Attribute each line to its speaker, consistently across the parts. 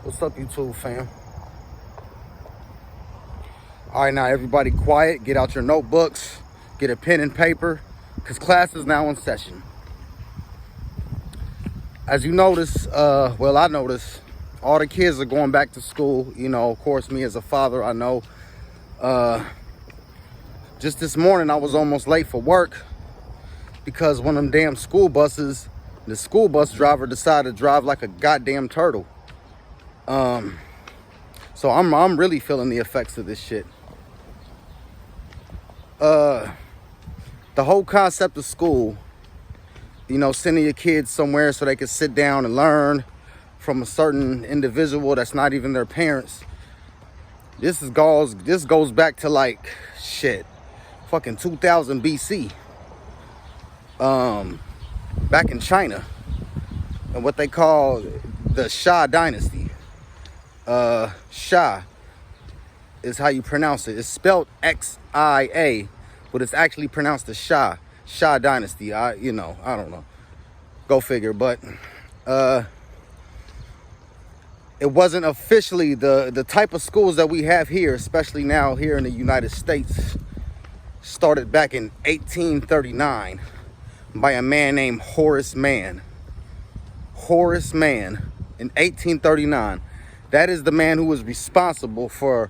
Speaker 1: What's up, YouTube fam? All right, now everybody quiet. Get out your notebooks. Get a pen and paper, because class is now in session. As you notice, well, I notice all the kids are going back to school. You know, of course, me as a father, I know. Just this morning, I was almost late for work because one of them damn school buses, the school bus driver decided to drive like a goddamn turtle. So I'm really feeling the effects of this shit. The whole concept of school, you know, sending your kids somewhere so they can sit down and learn from a certain individual that's not even their parents. This goes back to like shit, fucking 2000 BC. Back in China, and what they call the Shah dynasty. Shah is how you pronounce it. It's spelled X-I-A, but it's actually pronounced the Shah dynasty. I don't know. Go figure. But it wasn't officially the type of schools that we have here, especially now here in the United States, started back in 1839 by a man named Horace Mann. Horace Mann in 1839. That is the man who was responsible for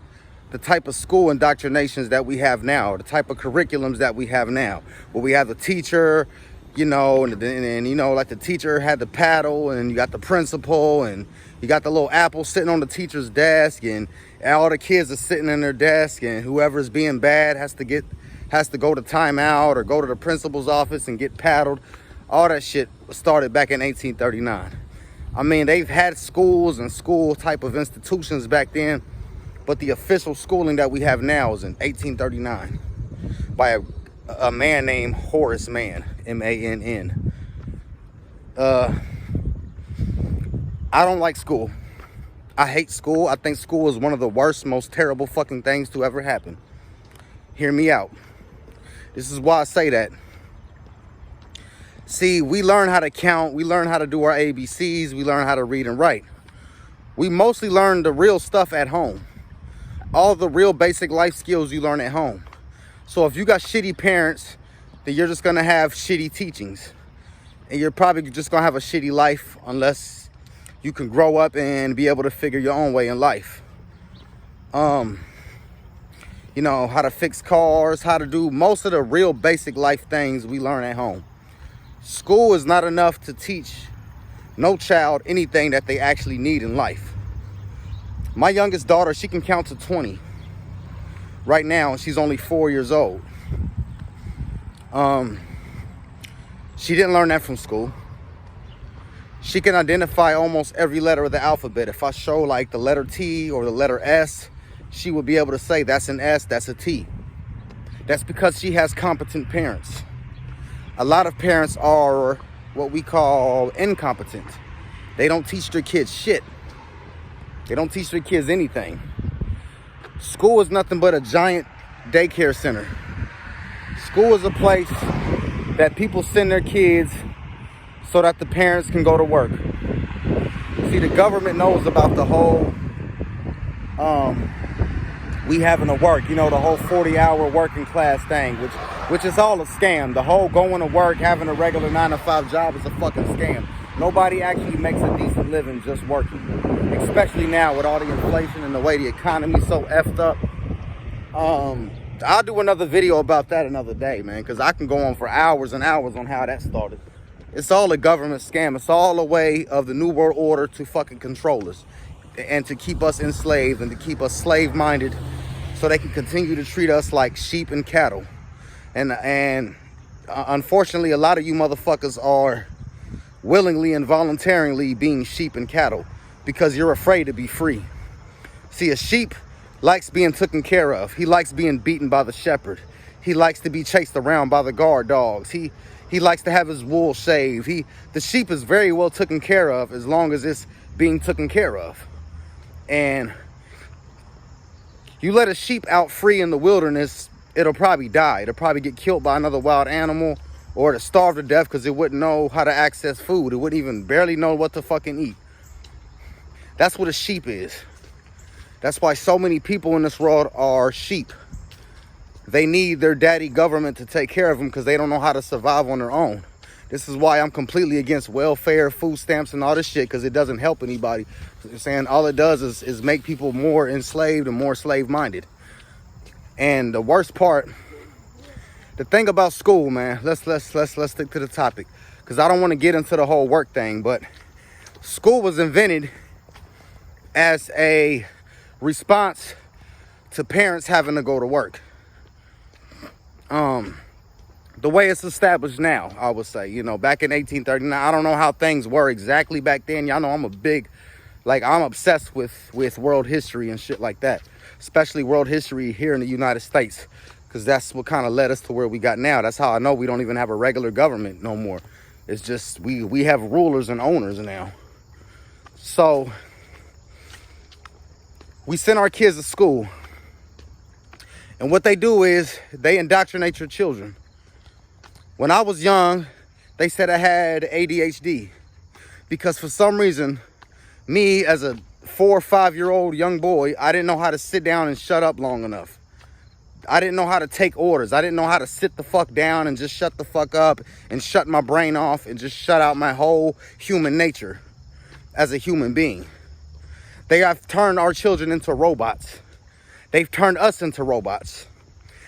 Speaker 1: the type of school indoctrinations that we have now, the type of curriculums that we have now, where we have the teacher, you know, and you know, like the teacher had the paddle, and you got the principal, and you got the little apple sitting on the teacher's desk, and all the kids are sitting in their desk, and whoever's being bad has to go to timeout or go to the principal's office and get paddled. All that shit started back in 1839. I mean, they've had schools and school type of institutions back then, but the official schooling that we have now is in 1839 by a man named Horace Mann, M-A-N-N. I don't like school. I hate school. I think school is one of the worst, most terrible fucking things to ever happen. Hear me out. This is why I say that. See, we learn how to count. We learn how to do our ABCs. We learn how to read and write. We mostly learn the real stuff at home. All the real basic life skills you learn at home. So if you got shitty parents, then you're just going to have shitty teachings. And you're probably just going to have a shitty life unless you can grow up and be able to figure your own way in life. You know, how to fix cars, how to do most of the real basic life things we learn at home. School is not enough to teach no child anything that they actually need in life. My youngest daughter, she can count to 20 right now, and she's only 4 years old. She didn't learn that from school. She can identify almost every letter of the alphabet. If I show like the letter T or the letter S, she would be able to say that's an S, that's a T. That's because she has competent parents. A lot of parents are what we call incompetent. They don't teach their kids shit. They don't teach their kids anything. School is nothing but a giant daycare center. School is a place that people send their kids so that the parents can go to work. See, the government knows about the whole we having to work, you know, the whole 40-hour working class thing, which is all a scam. The whole going to work, having a regular 9-to-5 job is a fucking scam. Nobody actually makes a decent living just working, especially now with all the inflation and the way the economy's so effed up. I'll do another video about that another day, man, because I can go on for hours and hours on how that started. It's all a government scam. It's all a way of the New World Order to fucking control us and to keep us enslaved and to keep us slave-minded so they can continue to treat us like sheep and cattle. And unfortunately, a lot of you motherfuckers are willingly and voluntarily being sheep and cattle because you're afraid to be free. See, a sheep likes being taken care of. He likes being beaten by the shepherd. He likes to be chased around by the guard dogs. He likes to have his wool shaved. The sheep is very well taken care of as long as it's being taken care of. And you let a sheep out free in the wilderness, it'll probably die. It'll probably get killed by another wild animal, or it'll starve to death because it wouldn't know how to access food. It wouldn't even barely know what to fucking eat. That's what a sheep is. That's why so many people in this world are sheep. They need their daddy government to take care of them because they don't know how to survive on their own. This is why I'm completely against welfare, food stamps, and all this shit, because it doesn't help anybody. You're saying all it does is make people more enslaved and more slave-minded. And the worst part, the thing about school, man, let's stick to the topic, because I don't want to get into the whole work thing, but school was invented as a response to parents having to go to work. The way it's established now, I would say, you know, back in 1839, I don't know how things were exactly back then. Y'all know I'm I'm obsessed with world history and shit like that, especially world history here in the United States, because that's what kind of led us to where we got now. That's how I know we don't even have a regular government no more. It's just we have rulers and owners now. So we send our kids to school, and what they do is they indoctrinate your children. When I was young, they said I had ADHD because for some reason, me as a 4 or 5 year old young boy, I didn't know how to sit down and shut up long enough. I didn't know how to take orders. I didn't know how to sit the fuck down and just shut the fuck up and shut my brain off and just shut out my whole human nature as a human being. They have turned our children into robots. They've turned us into robots.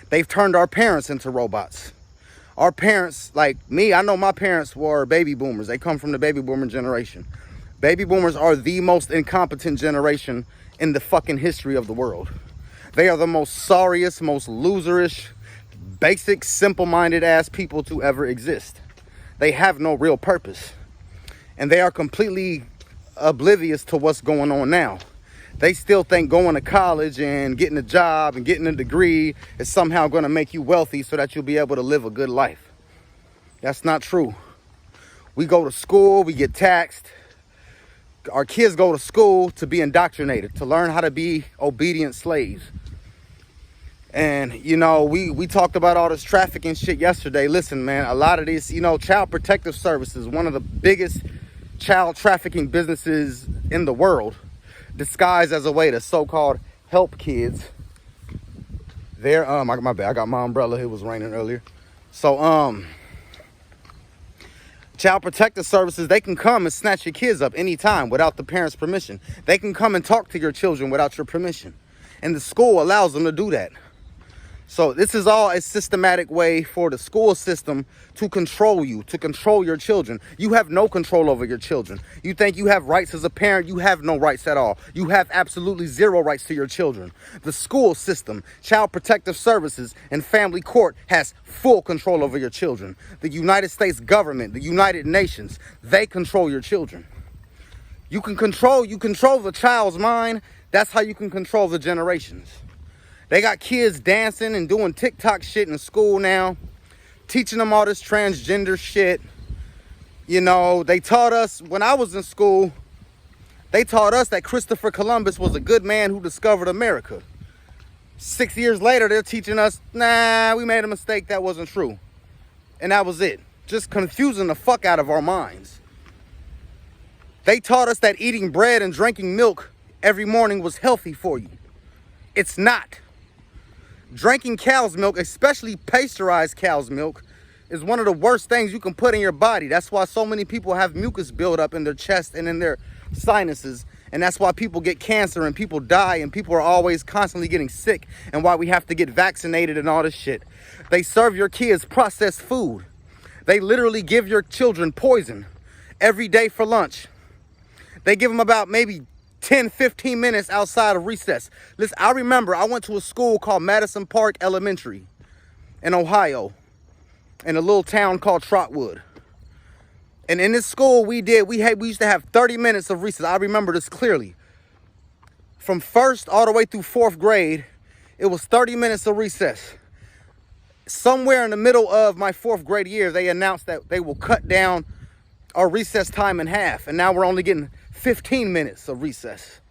Speaker 1: They've turned our parents into robots. Our parents, like me, I know my parents were baby boomers. They come from the baby boomer generation. Baby boomers are the most incompetent generation in the fucking history of the world. They are the most sorriest, most loserish, basic, simple-minded ass people to ever exist. They have no real purpose. And they are completely oblivious to what's going on now. They still think going to college and getting a job and getting a degree is somehow going to make you wealthy so that you'll be able to live a good life. That's not true. We go to school, we get taxed. Our kids go to school to be indoctrinated, to learn how to be obedient slaves. And, you know, we talked about all this trafficking shit yesterday. Listen, man, a lot of this, you know, Child Protective Services, one of the biggest child trafficking businesses in the world, disguised as a way to so-called help kids. There, my bad, I got my umbrella. It was raining earlier. So, Child Protective Services, they can come and snatch your kids up anytime without the parents' permission. They can come and talk to your children without your permission. And the school allows them to do that. So this is all a systematic way for the school system to control you, to control your children. You have no control over your children. You think you have rights as a parent? You have no rights at all. You have absolutely zero rights to your children. The school system, Child Protective Services, and family court has full control over your children. The United States government, the United Nations, they control your children. You control the child's mind. That's how you can control the generations. They got kids dancing and doing TikTok shit in school now, teaching them all this transgender shit. You know, they taught us, when I was in school, they taught us that Christopher Columbus was a good man who discovered America. 6 years later, they're teaching us, nah, we made a mistake, that wasn't true. And that was it. Just confusing the fuck out of our minds. They taught us that eating bread and drinking milk every morning was healthy for you. It's not. Drinking cow's milk, especially pasteurized cow's milk, is one of the worst things you can put in your body. That's why so many people have mucus build up in their chest and in their sinuses. And that's why people get cancer and people die and people are always constantly getting sick, and why we have to get vaccinated and all this shit. They serve your kids processed food. They literally give your children poison every day for lunch. They give them about maybe 10, 15 minutes outside of recess. Listen, I remember I went to a school called Madison Park Elementary in Ohio, in a little town called Trotwood. And in this school we used to have 30 minutes of recess. I remember this clearly. From first all the way through fourth grade, it was 30 minutes of recess. Somewhere in the middle of my fourth grade year, they announced that they will cut down our recess time in half. And now we're only getting 15 minutes of recess.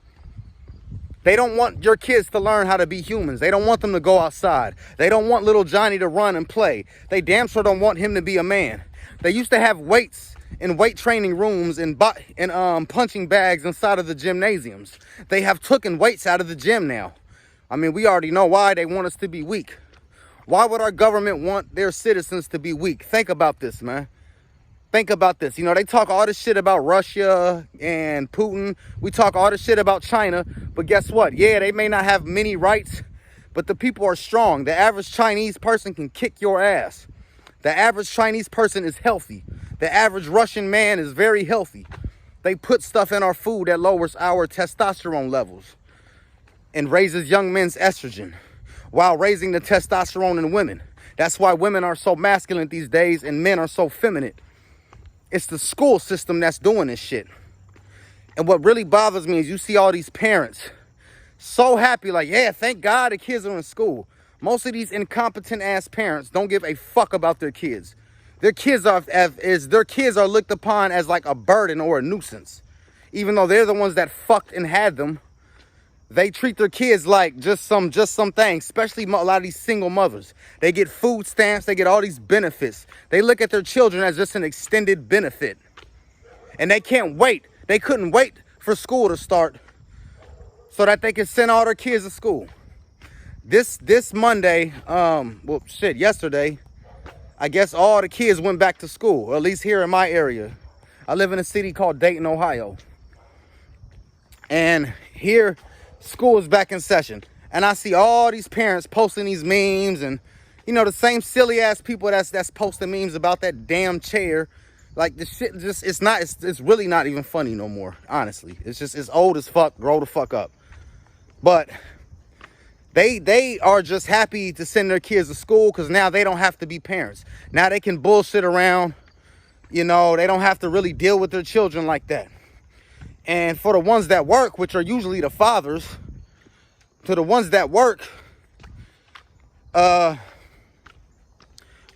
Speaker 1: They don't want your kids to learn how to be humans. They don't want them to go outside. They don't want little Johnny to run and play. They damn sure don't want him to be a man. They used to have weights in weight training rooms and punching bags inside of the gymnasiums. They have taken weights out of the gym now. I mean, we already know why. They want us to be weak. Why would our government want their citizens to be weak? Think about this, man. Think about this. You know, they talk all this shit about Russia and Putin. We talk all this shit about China. But guess what? Yeah, they may not have many rights, but the people are strong. The average Chinese person can kick your ass. The average Chinese person is healthy. The average Russian man is very healthy. They put stuff in our food that lowers our testosterone levels and raises young men's estrogen while raising the testosterone in women. That's why women are so masculine these days and men are so feminine. It's the school system that's doing this shit. And what really bothers me is you see all these parents so happy, like, yeah, thank God the kids are in school. Most of these incompetent ass parents don't give a fuck about their kids. Their kids are looked upon as like a burden or a nuisance. Even though they're the ones that fucked and had them, they treat their kids like just some things, especially a lot of these single mothers. They get food stamps, they get all these benefits. They look at their children as just an extended benefit. And they can't wait. They couldn't wait for school to start so that they could send all their kids to school. This Monday, yesterday, I guess all the kids went back to school, or at least here in my area. I live in a city called Dayton, Ohio. And here, school is back in session. And I see all these parents posting these memes and, you know, the same silly ass people that's posting memes about that damn chair. Like, the shit just, it's really not even funny no more, honestly. It's old as fuck, grow the fuck up. But they are just happy to send their kids to school because now they don't have to be parents. Now they can bullshit around, you know, they don't have to really deal with their children like that. And for the ones that work, which are usually the fathers, to the ones that work,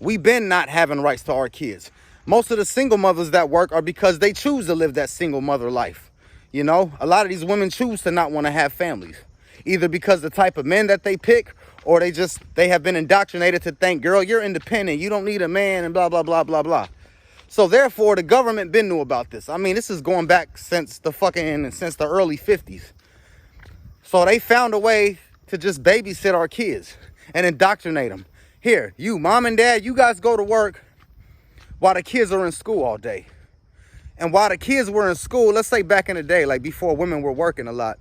Speaker 1: we been not having rights to our kids. Most of the single mothers that work are because they choose to live that single mother life. You know, a lot of these women choose to not want to have families, either because the type of men that they pick, or they have been indoctrinated to think, girl, you're independent, you don't need a man, and blah, blah, blah, blah, blah. So therefore, the government been knew about this. I mean, this is going back since the early 50s. So they found a way to just babysit our kids and indoctrinate them. Here, you, mom and dad, you guys go to work while the kids are in school all day. And while the kids were in school, let's say back in the day, like before women were working a lot,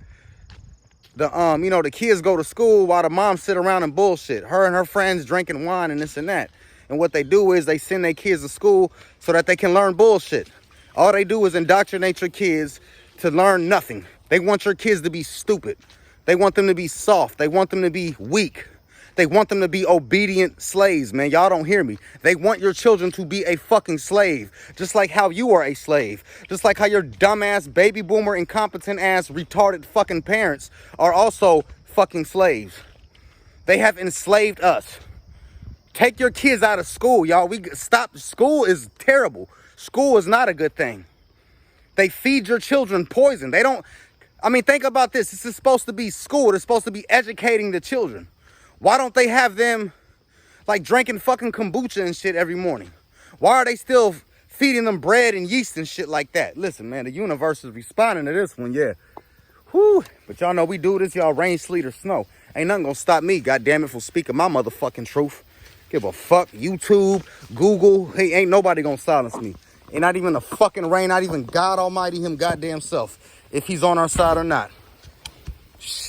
Speaker 1: the kids go to school while the moms sit around and bullshit. Her and her friends drinking wine and this and that. And what they do is they send their kids to school so that they can learn bullshit. All they do is indoctrinate your kids to learn nothing. They want your kids to be stupid. They want them to be soft. They want them to be weak. They want them to be obedient slaves, man. Y'all don't hear me. They want your children to be a fucking slave, just like how you are a slave. Just like how your dumbass, baby boomer, incompetent ass, retarded fucking parents are also fucking slaves. They have enslaved us. Take your kids out of school, y'all. Stop. School is terrible. School is not a good thing. They feed your children poison. Think about this. This is supposed to be school. It's supposed to be educating the children. Why don't they have them like drinking fucking kombucha and shit every morning? Why are they still feeding them bread and yeast and shit like that? Listen, man, the universe is responding to this one, yeah. Whew. But y'all know we do this, y'all, rain, sleet, or snow. Ain't nothing gonna stop me, goddammit, from speaking my motherfucking truth. Give a fuck. YouTube, Google, hey, ain't nobody gonna silence me. Ain't not even the fucking rain, not even God Almighty, him goddamn self, if he's on our side or not. Shit.